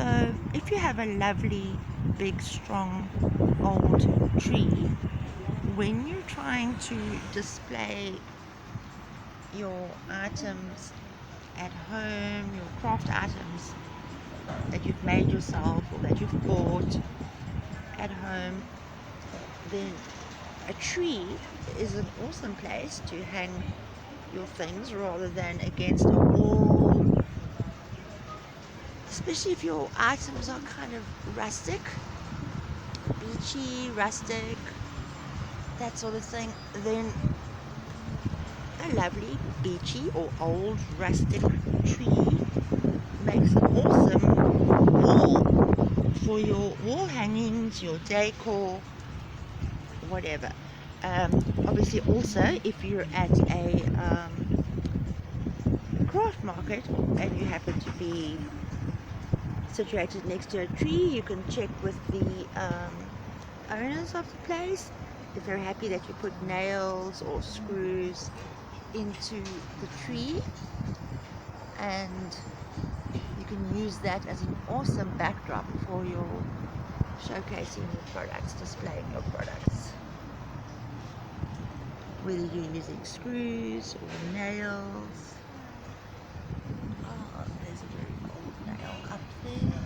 So if you have a lovely, big, strong, old tree, when you're trying to display your items at home, your craft items that you've made yourself or that you've bought at home, then a tree is an awesome place to hang your things rather than against a wall, especially if your items are kind of rustic, beachy, rustic, that sort of thing. Then a lovely beachy or old rustic tree makes an awesome wall for your wall hangings, your decor, whatever. Obviously also if you're at a craft market and you happen to be situated next to a tree, you can check with the owners of the place if they're happy that you put nails or screws into the tree, and you can use that as an awesome backdrop for your showcasing your products, displaying your products, whether you're using screws or nails. Oh, there's a very old nail up there.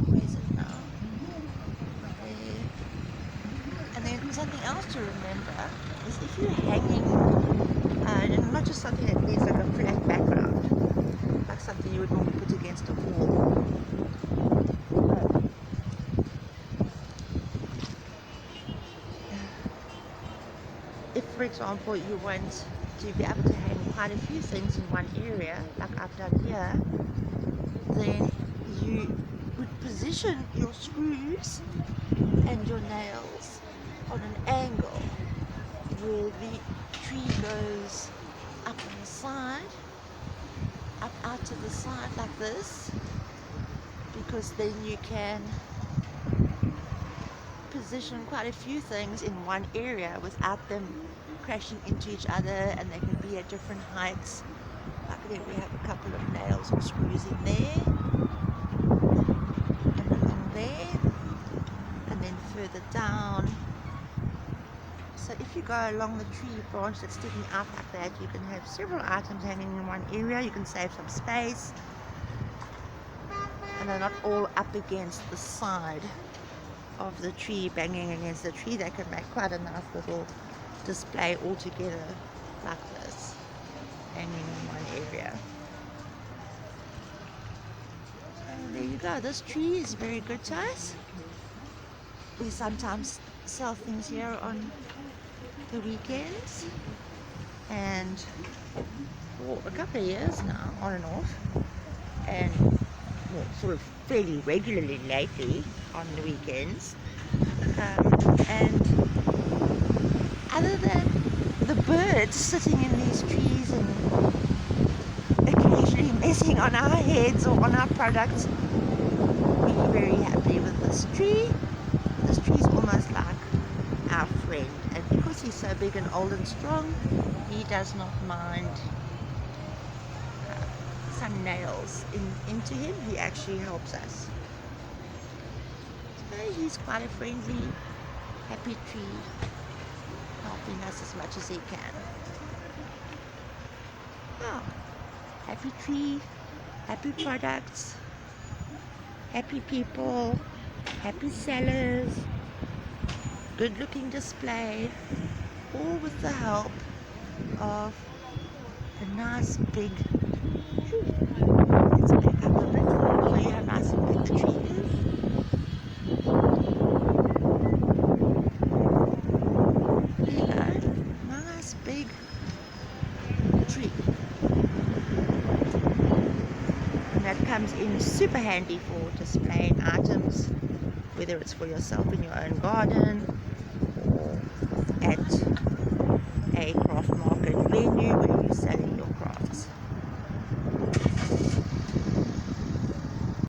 Where is it now? There. And then something else to remember is if you're hanging, and not just something that needs like a flat background, like something you would normally put against a wall. If, for example, you want to be able to hang quite a few things in one area, like I've done here, then you would position your screws and your nails on an angle where the tree goes up on the side, up out to the side like this, because then you can position quite a few things in one area without them crashing into each other, and they can be at different heights. Like there we have a couple of nails or screws in there and along there, and then further down. So if you go along the tree branch that's sticking out like that, you can have several items hanging in one area. You can save some space, and they're not all up against the side of the tree, banging against the tree. They can make quite a nice little display all together like this, hanging in one area. And there you go. This tree is very good to us. We sometimes sell things here on the weekends, and for a couple of years now, on and off, and well, sort of fairly regularly lately on the weekends. And other than the birds sitting in these trees and occasionally messing on our heads or on our products, we're very happy with this tree. This tree is almost like our friend, and because he's so big and old and strong, he does not mind some nails into him. He actually helps us. So he's quite a friendly, happy tree, helping us as much as he can. Oh, happy tree, happy products, happy people, happy sellers, good looking display, all with the help of a nice big tree. Let's back up a bit and show you how nice and big the tree is. There you go, nice big tree. And that comes in super handy for displaying items, whether it's for yourself in your own garden or at a craft market venue where you're selling